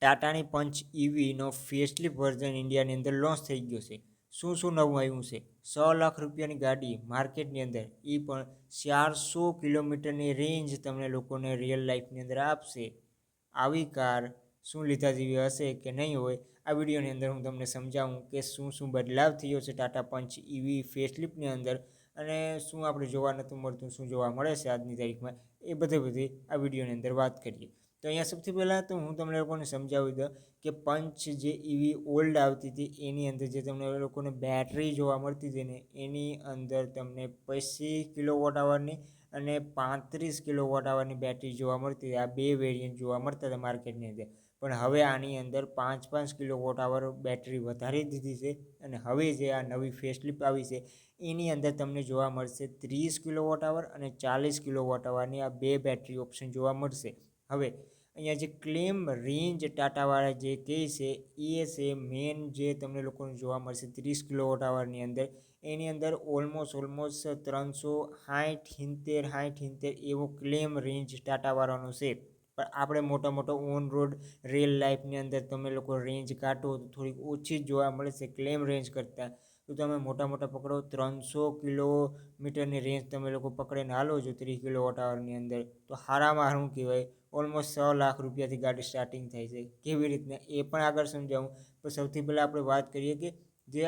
ટાટાની પંચ ઈવીનો facelift version ઇન્ડિયાની અંદર launch થઈ ગયો છે. શું નવું આવ્યું છે? 100 લાખ રૂપિયાની ગાડી માર્કેટની અંદર, એ પણ 400 કિલોમીટરની રેન્જ તમને લોકોને રિયલ લાઈફની અંદર આપશે. આવી કાર શું લીધા જેવી હશે કે નહીં હોય, આ વિડીયોની અંદર હું તમને સમજાવું કે શું બદલાવ થયો છે ટાટા પંચ ઈવી ફેસલિફ્ટની અંદર, અને શું આપણે જોવા નહોતું મળતું, શું જોવા મળે છે આજની તારીખમાં, એ બધી આ વિડીયોની અંદર વાત કરીએ. તો અહીંયા સૌથી પહેલાં તો હું તમને લોકોને સમજાવી દઉં કે પંચ જે ઈવી ઓલ્ડ આવતી હતી એની અંદર જે તમને લોકોને બેટરી જોવા મળતી હતી ને, એની અંદર તમને 80 કિલોવોટ આવરની અને 35 કિલોવોટ આવરની બેટરી જોવા મળતી હતી. આ બે વેરિયન્ટ જોવા મળતા હતા માર્કેટની અંદર. પણ હવે આની અંદર 5 કિલોવોટ આવર બેટરી વધારી દીધી છે, અને હવે જે આ નવી ફેસલિફ્ટ આવી છે એની અંદર તમને જોવા મળશે 30 કિલોવોટ આવર અને 40 કિલોવોટ આવરની આ બે બેટરી ઓપ્શન જોવા મળશે. હવે અહીંયા જે ક્લેમ રેન્જ ટાટાવાળા જે કહે છે એ છે મેન જે તમને લોકોને જોવા મળશે 30 કિલોવોટ આવરની અંદર, એની અંદર ઓલમોસ્ટ 360-70 એવો ક્લેમ રેન્જ ટાટાવાળાનો છે. પણ આપણે મોટો ઓન રોડ રિયલ લાઈફની અંદર તમે લોકો રેન્જ કાઢો તો થોડીક ઓછી જ જોવા મળે છે ક્લેમ રેન્જ કરતાં. તો તમે મોટા પકડો 300 કિલોમીટરની રેન્જ તમે લોકો પકડીને હાલો છો 30 કિલોવોટ આવરની અંદર, તો હારામાં શું કહેવાય, ઓલમોસ્ટ 100 લાખ રૂપિયાથી ગાડી સ્ટાર્ટિંગ થાય છે. કેવી રીતના એ પણ આગળ સમજાવું. તો સૌથી પહેલાં આપણે વાત કરીએ કે જે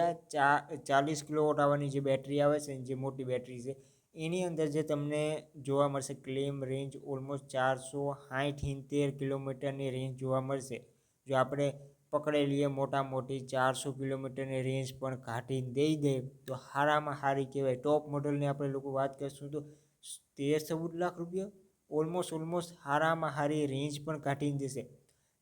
આ 40 કિલોવોટ આવરની જે બેટરી આવે છે, જે મોટી બેટરી છે, એની અંદર જે તમને જોવા મળશે ક્લેમ રેન્જ ઓલમોસ્ટ 460-70 કિલોમીટરની રેન્જ જોવા મળશે. જો આપણે પકડેલીએ મોટી 400 કિલોમીટરની રેન્જ પણ કાઢીને દે તો હારામાં હારી કહેવાય. ટોપ મોડલની આપણે લોકો વાત કરીશું તો 13-14 લાખ રૂપિયા ઓલમોસ્ટ હારામાં હારી રેન્જ પણ કાઢીને દેશે.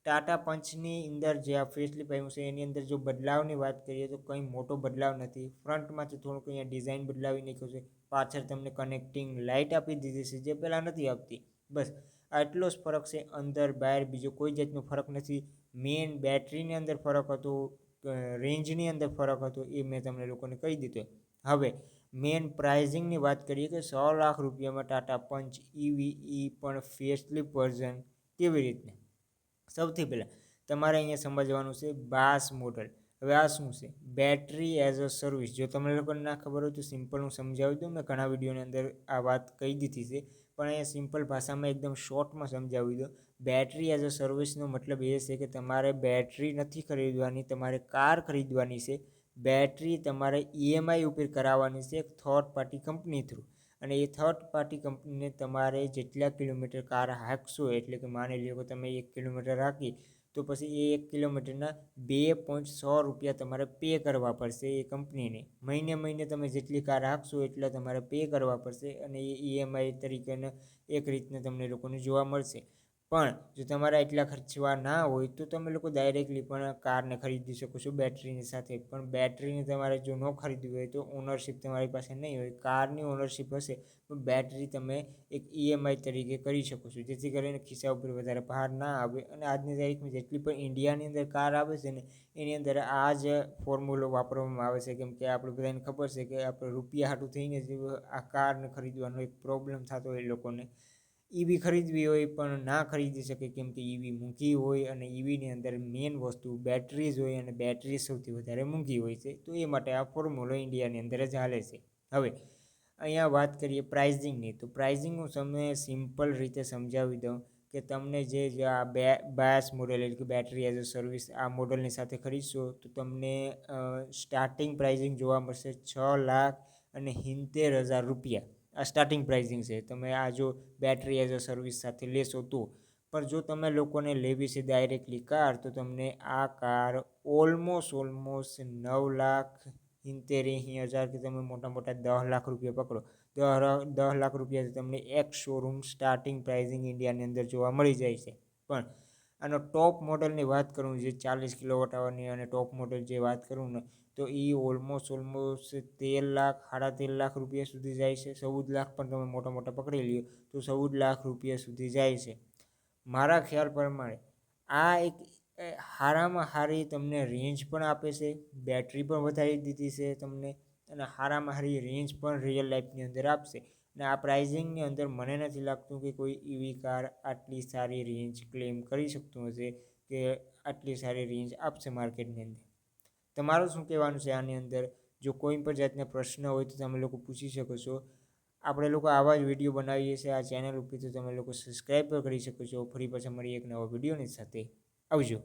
ટાટા પંચની અંદર જે આ ફેસલિફ્ટ આવ્યું છે એની અંદર જો બદલાવની વાત કરીએ તો કંઈ મોટો બદલાવ નથી. ફ્રન્ટમાંથી થોડુંક અહીંયા ડિઝાઇન બદલાવી નાખ્યું છે. પાછળ તમને કનેક્ટિંગ લાઇટ આપી દીધી છે જે પહેલાં નથી આપતી. બસ આટલો જ ફરક છે. અંદર બહાર બીજો કોઈ જાતનો ફરક નથી. મેન બેટરીની અંદર ફરક હતો, રેન્જની અંદર ફરક હતો, એ મેં તમને લોકોને કહી દીધો. હવે મેન પ્રાઇઝિંગની વાત કરીએ કે 100 લાખ રૂપિયામાં ટાટા પંચ ઈવી પણ ફેસલિફ્ટ વર્ઝન કેવી રીતને. સૌથી પહેલાં તમારે અહીંયા સમજવાનું છે બાસ મોડલ. હવે આ શું છે? Battery as a service. જો તમને લોકોને ના ખબર હોય તો સિમ્પલ હું સમજાવી દઉં. મેં ઘણા વિડીયોની અંદર આ વાત કહી દીધી છે, પણ અહીંયા સિમ્પલ ભાષામાં એકદમ શોર્ટમાં સમજાવી દો. બેટરી એઝ અ સર્વિસનો મતલબ એ છે કે તમારે બેટરી નથી ખરીદવાની, તમારે કાર ખરીદવાની છે. બેટરી તમારે ઈએમઆઈ ઉપર કરાવવાની છે એક થર્ડ પાર્ટી કંપની થ્રુ, અને એ થર્ડ પાર્ટી કંપનીને તમારે જેટલા કિલોમીટર કાર હાંકશો, એટલે કે માની લો કે તમે 1 કિલોમીટર હાંકી તો પછી એ 1 કિલોમીટરના 2.100 રૂપિયા તમારે પે કરવા પડશે એ કંપનીને. મહિને તમે જેટલી કાર હાંકશો એટલા તમારે પે કરવા પડશે, અને એ ઈએમઆઈ તરીકેને એક રીતને તમને લોકોને જોવા મળશે. પણ જો તમારા એટલા ખર્ચવા ના હોય તો તમે લોકો ડાયરેક્ટલી પણ કારને ખરીદી શકો છો બેટરીની સાથે. પણ બેટરીને તમારે જો ન ખરીદવી હોય તો ઓનરશિપ તમારી પાસે નહીં હોય, કારની ઓનરશિપ હશે તો બેટરી તમે એક ઈએમઆઈ તરીકે કરી શકો છો, જેથી કરીને ખિસ્સા ઉપર વધારે ભાર ના આવે. અને આજની તારીખમાં જેટલી પણ ઇન્ડિયાની અંદર કાર આવે છે ને, એની અંદર આ જ ફોર્મ્યુલો વાપરવામાં આવે છે. કેમ કે આપણે બધાને ખબર છે કે આપણે રૂપિયા હાટું થઈને જ આ કારને ખરીદવાનો એક પ્રોબ્લેમ થતો હોય લોકોને. ઈવી ખરીદવી હોય પણ ના ખરીદી શકે, કેમ કે ઈવી મૂંઘી હોય, અને ઈવીની અંદર મેઇન વસ્તુ બેટરી જ હોય, અને બેટરી સૌથી વધારે મૂંઘી હોય છે. તો એ માટે આ ફોર્મ્યુલો ઇન્ડિયાની અંદર જ હાલે છે. હવે અહીંયા વાત કરીએ પ્રાઇઝિંગની. તો પ્રાઇઝિંગ હું તમને સિમ્પલ રીતે સમજાવી દઉં કે તમને જે આ બાયસ મોડલ એટલે કે બેટરી એઝ અ સર્વિસ આ મોડલની સાથે ખરીદશો તો તમને સ્ટાર્ટિંગ પ્રાઇઝિંગ જોવા મળશે 6,70,000 રૂપિયા. આ સ્ટાર્ટિંગ પ્રાઇઝિંગ છે. તમે આ જો બેટરી એઝ અ સર્વિસ સાથે લેશો તો. પણ જો તમે લોકોને લેવી છે ડાયરેક્ટલી કાર, તો તમને આ કાર ઓલમોસ્ટ 9,70,000 કે તમે મોટા 10 લાખ રૂપિયા પકડો. 10 લાખ રૂપિયાથી તમને એક શોરૂમ સ્ટાર્ટિંગ પ્રાઇઝિંગ ઇન્ડિયાની અંદર જોવા મળી જાય છે. પણ આનો ટોપ મોડલની વાત કરું, જે 40 કિલોવોટ આવરની અને ટોપ મોડલ જે વાત કરું ને, તો એ ઓલમોસ્ટ 13 લાખ 13.5 લાખ રૂપિયા સુધી જાય છે. 14 લાખ પણ તમે મોટા પકડી લ્યો તો 14 લાખ રૂપિયા સુધી જાય છે. મારા ખ્યાલ પ્રમાણે આ એક હારામાં હારી તમને રેન્જ પણ આપે છે, બેટરી પણ વધારી દીધી છે તમને, અને હારામાં હારી રેન્જ પણ રિયલ લાઈફની અંદર આપશે. અને આ પ્રાઇઝિંગની અંદર મને નથી લાગતું કે કોઈ ઈવી કાર આટલી સારી રેન્જ ક્લેમ કરી શકતું હશે, કે આટલી સારી રેન્જ આપશે માર્કેટની અંદર. તમારું શું કહેવાનું છે આની અંદર? જો કોઈ પણ જાતના પ્રશ્ન હોય તો તમે લોકો પૂછી શકો છો. આપણે લોકો આવા જ વિડીયો બનાવીએ છીએ આ ચેનલ ઉપર, તો તમે લોકો સબસ્ક્રાઈબ પણ કરી શકો છો. ફરી પાછા મળીએ એક નવા વિડીયોની સાથે. આવજો.